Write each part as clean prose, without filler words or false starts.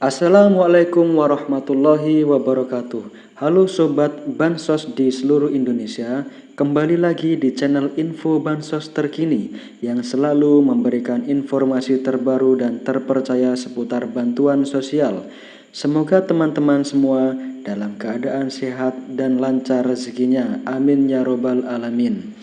Assalamualaikum warahmatullahi wabarakatuh. Halo Sobat Bansos di seluruh Indonesia, kembali lagi di channel Info Bansos terkini yang selalu memberikan informasi terbaru dan terpercaya seputar bantuan sosial. Semoga teman-teman semua dalam keadaan sehat dan lancar rezekinya. Amin ya robbal alamin.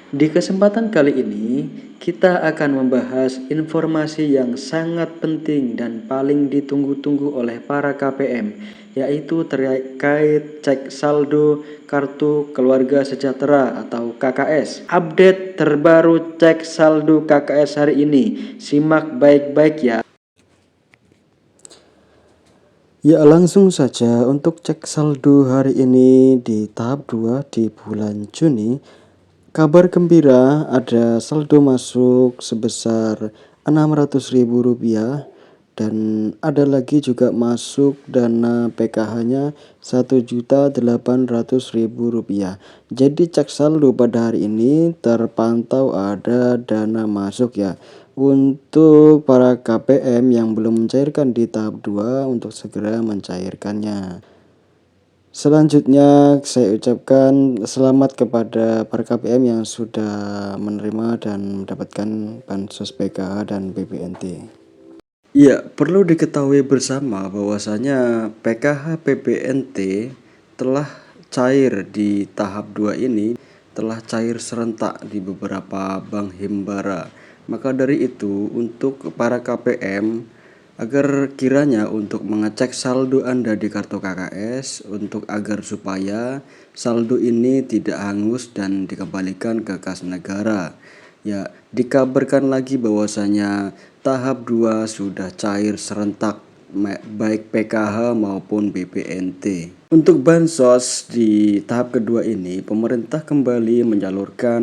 Di kesempatan kali ini, kita akan membahas informasi yang sangat penting dan paling ditunggu-tunggu oleh para KPM, yaitu terkait cek saldo Kartu Keluarga Sejahtera atau KKS. Update terbaru cek saldo KKS hari ini, simak baik-baik ya. Ya, langsung saja untuk cek saldo hari ini di tahap 2 di bulan Juni. Kabar gembira, ada saldo masuk sebesar Rp600.000 dan ada lagi juga masuk dana PKH-nya Rp1.800.000. Jadi cek saldo pada hari ini terpantau ada dana masuk ya. Untuk para KPM yang belum mencairkan di tahap 2 untuk segera mencairkannya. Selanjutnya saya ucapkan selamat kepada para KPM yang sudah menerima dan mendapatkan bansos PKH dan BPNT. Ya, perlu diketahui bersama bahwasanya PKH BPNT telah cair di tahap 2 ini, telah cair serentak di beberapa bank himbara. Maka dari itu untuk para KPM agar kiranya untuk mengecek saldo Anda di kartu KKS agar supaya saldo ini tidak hangus dan dikembalikan ke kas negara. Ya, dikabarkan lagi bahwasanya tahap 2 sudah cair serentak baik PKH maupun BPNT. Untuk bansos di tahap kedua ini pemerintah kembali menyalurkan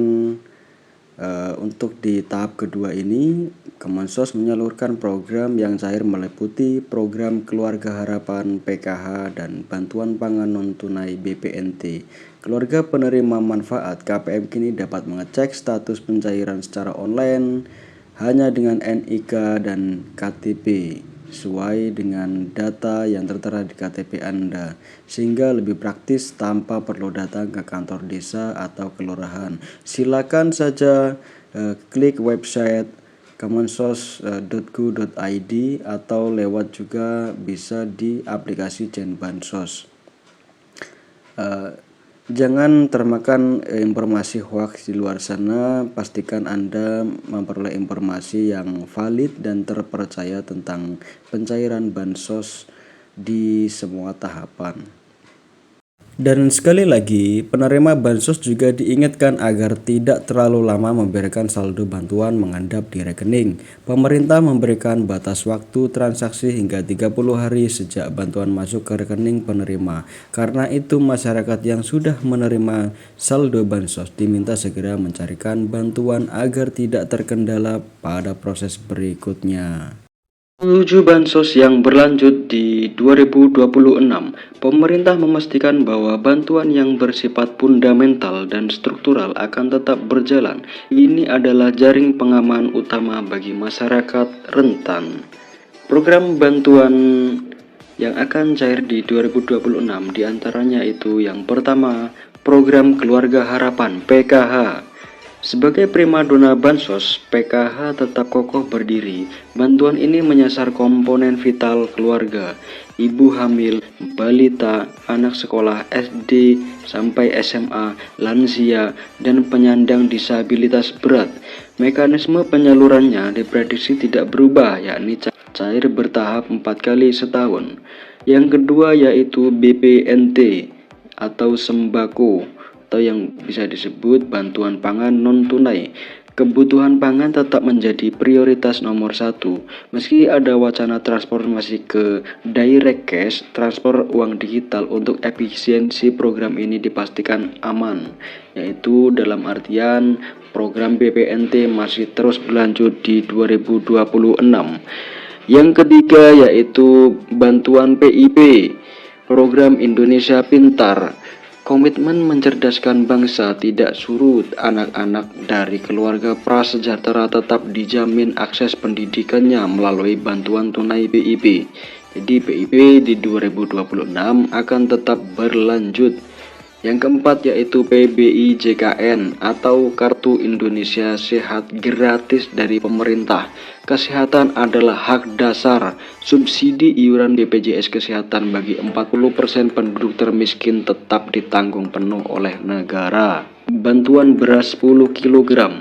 untuk di tahap kedua ini, Kemensos menyalurkan program yang cair meliputi program Keluarga Harapan PKH dan bantuan pangan non-tunai BPNT. Keluarga penerima manfaat KPM kini dapat mengecek status pencairan secara online hanya dengan NIK dan KTP sesuai dengan data yang tertera di KTP Anda, sehingga lebih praktis tanpa perlu datang ke kantor desa atau kelurahan. Silakan saja klik website kemensos.go.id atau lewat juga bisa di aplikasi Jen Bansos. Jangan termakan informasi hoax di luar sana, pastikan Anda memperoleh informasi yang valid dan terpercaya tentang pencairan bansos di semua tahapan. Dan sekali lagi, penerima bansos juga diingatkan agar tidak terlalu lama memberikan saldo bantuan mengendap di rekening. Pemerintah memberikan batas waktu transaksi hingga 30 hari sejak bantuan masuk ke rekening penerima. Karena itu masyarakat yang sudah menerima saldo bansos diminta segera mencarikan bantuan agar tidak terkendala pada proses berikutnya. Menuju bansos yang berlanjut di 2026, pemerintah memastikan bahwa bantuan yang bersifat fundamental dan struktural akan tetap berjalan. Ini adalah jaring pengaman utama bagi masyarakat rentan. Program bantuan yang akan cair di 2026 diantaranya itu yang pertama, program Keluarga Harapan PKH. Sebagai primadona bansos, PKH tetap kokoh berdiri. Bantuan ini menyasar komponen vital keluarga, ibu hamil, balita, anak sekolah SD sampai SMA, lansia, dan penyandang disabilitas berat. Mekanisme penyalurannya diprediksi tidak berubah, yakni cair bertahap 4 kali setahun. Yang kedua yaitu BPNT atau sembako, atau yang bisa disebut bantuan pangan non-tunai. Kebutuhan pangan tetap menjadi prioritas nomor 1. Meski ada wacana transformasi ke direct cash, transfer uang digital untuk efisiensi program ini dipastikan aman, yaitu dalam artian program BPNT masih terus berlanjut di 2026. Yang ketiga yaitu bantuan PIP, program Indonesia Pintar. Komitmen mencerdaskan bangsa tidak surut, anak-anak dari keluarga prasejahtera tetap dijamin akses pendidikannya melalui bantuan tunai BIP. Jadi BIP di 2026 akan tetap berlanjut. Yang keempat yaitu PBI JKN atau Kartu Indonesia Sehat gratis dari pemerintah. Kesehatan adalah hak dasar. Subsidi iuran BPJS Kesehatan bagi 40% penduduk termiskin tetap ditanggung penuh oleh negara. Bantuan beras 10 kg.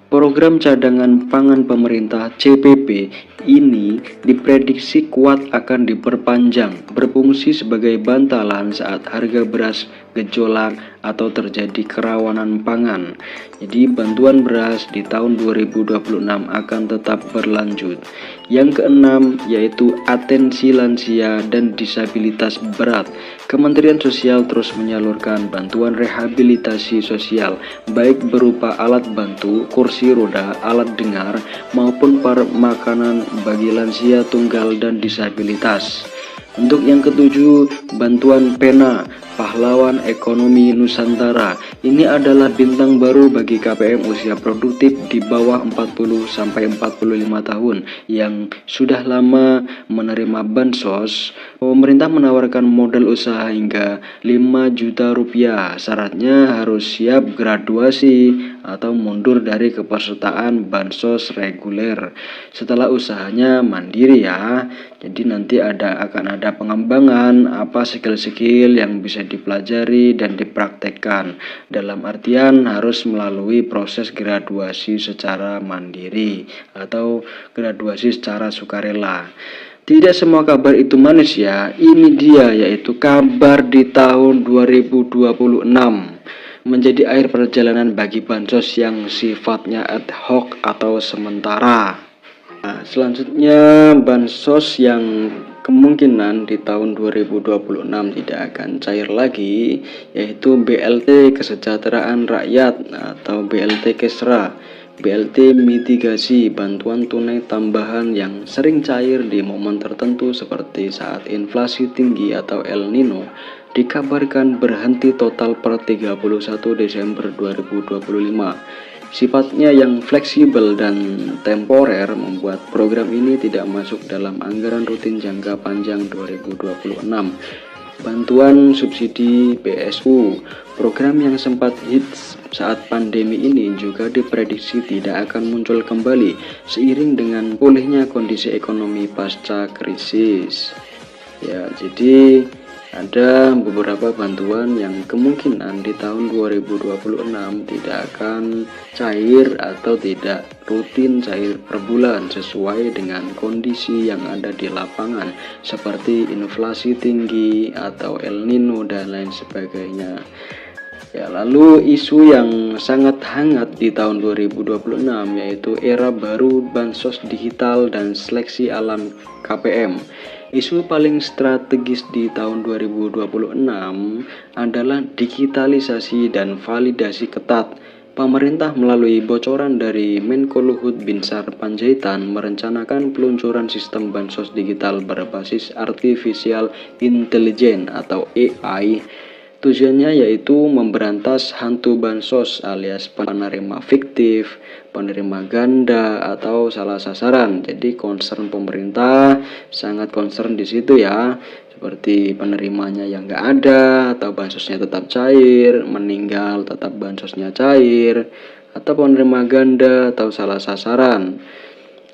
Program cadangan pangan pemerintah CPP ini diprediksi kuat akan diperpanjang, berfungsi sebagai bantalan saat harga beras gejolak atau terjadi kerawanan pangan. Jadi bantuan beras di tahun 2026 akan tetap berlanjut. Yang keenam yaitu atensi lansia dan disabilitas berat. Kementerian Sosial terus menyalurkan bantuan rehabilitasi sosial baik berupa alat bantu, kursi roda, alat dengar maupun makanan bagi lansia tunggal dan disabilitas. Untuk yang ketujuh, bantuan pena pahlawan ekonomi Nusantara. Ini adalah bintang baru bagi KPM usia produktif di bawah 40 sampai 45 tahun yang sudah lama menerima bansos. Pemerintah menawarkan modal usaha hingga 5 juta rupiah. Syaratnya harus siap graduasi atau mundur dari kepesertaan bansos reguler. Setelah usahanya mandiri ya. Jadi nanti akan ada pengembangan apa skill-skill yang bisa dipelajari dan dipraktekkan. Dalam artian harus melalui proses graduasi secara mandiri atau graduasi secara sukarela. Tidak semua kabar itu manis ya. Ini dia yaitu kabar di tahun 2026 menjadi akhir perjalanan bagi bansos yang sifatnya ad hoc atau sementara. Nah, selanjutnya bansos yang kemungkinan di tahun 2026 tidak akan cair lagi yaitu BLT Kesejahteraan Rakyat atau BLT Kesra, BLT mitigasi bantuan tunai tambahan yang sering cair di momen tertentu seperti saat inflasi tinggi atau El Nino dikabarkan berhenti total per 31 Desember 2025. Sifatnya yang fleksibel dan temporer membuat program ini tidak masuk dalam anggaran rutin jangka panjang 2026. Bantuan subsidi BSU, program yang sempat hits saat pandemi ini juga diprediksi tidak akan muncul kembali seiring dengan pulihnya kondisi ekonomi pasca krisis. Ya, jadi ada beberapa bantuan yang kemungkinan di tahun 2026 tidak akan cair atau tidak rutin cair per bulan sesuai dengan kondisi yang ada di lapangan seperti inflasi tinggi atau El Nino dan lain sebagainya. Ya, lalu isu yang sangat hangat di tahun 2026 yaitu era baru bansos digital dan seleksi alam KPM. Isu paling strategis di tahun 2026 adalah digitalisasi dan validasi ketat. Pemerintah melalui bocoran dari Menko Luhut Binsar Panjaitan merencanakan peluncuran sistem bansos digital berbasis Artificial Intelligence atau AI. Tujuannya yaitu memberantas hantu bansos alias penerima fiktif, penerima ganda atau salah sasaran. Jadi concern pemerintah sangat concern di situ ya, seperti penerimanya yang nggak ada atau bansosnya tetap cair, meninggal tetap bansosnya cair, atau penerima ganda atau salah sasaran.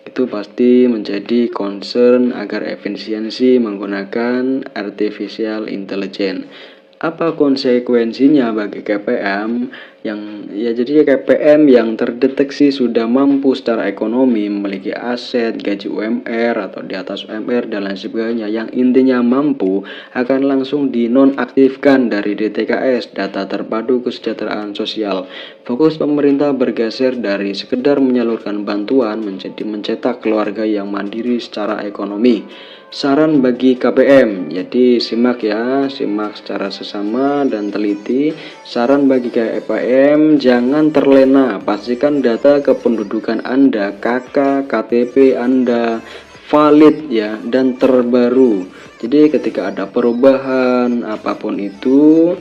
Itu pasti menjadi concern agar efisiensi menggunakan artificial intelligence. Apa konsekuensinya bagi KPM jadi KPM yang terdeteksi sudah mampu secara ekonomi, memiliki aset, gaji UMR atau di atas UMR dan lain sebagainya, yang intinya mampu akan langsung dinonaktifkan dari DTKS, data terpadu kesejahteraan sosial. Fokus pemerintah bergeser dari sekedar menyalurkan bantuan menjadi mencetak keluarga yang mandiri secara ekonomi. Saran bagi KPM, jadi simak ya, simak secara sesama dan teliti. Saran bagi KPM, jangan terlena, pastikan data kependudukan Anda, KK, KTP Anda valid ya dan terbaru. Jadi ketika ada perubahan apapun itu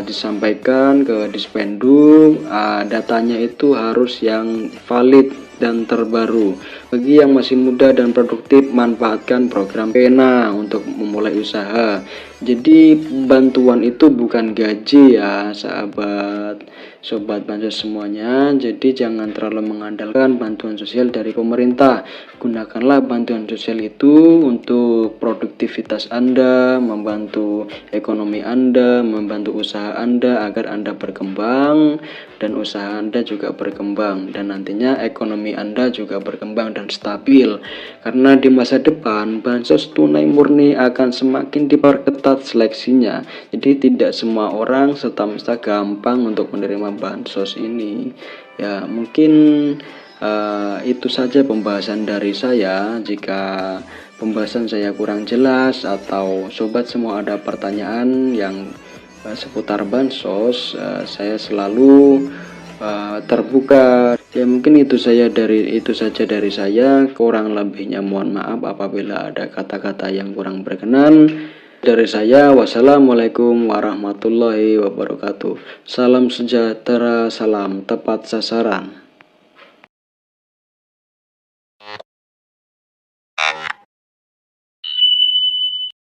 disampaikan ke Dispenduk, datanya itu harus yang valid dan terbaru. Bagi yang masih muda dan produktif, manfaatkan program Pena untuk memulai usaha. Jadi bantuan itu bukan gaji ya sahabat sobat bansos semuanya. Jadi jangan terlalu mengandalkan bantuan sosial dari pemerintah. Gunakanlah bantuan sosial itu untuk produktivitas Anda, membantu ekonomi Anda, membantu usaha Anda agar Anda berkembang dan usaha Anda juga berkembang, dan nantinya ekonomi Anda juga berkembang dan stabil. Karena di masa depan bansos tunai murni akan semakin diperketat seleksinya. Jadi tidak semua orang serta-merta gampang untuk menerima bansos ini. Ya, mungkin itu saja pembahasan dari saya. Jika pembahasan saya kurang jelas atau sobat semua ada pertanyaan yang seputar bansos, saya selalu terbuka. Ya mungkin itu saja dari saya. Kurang lebihnya mohon maaf apabila ada kata-kata yang kurang berkenan. Dari saya, wassalamualaikum warahmatullahi wabarakatuh. Salam sejahtera, salam tepat sasaran.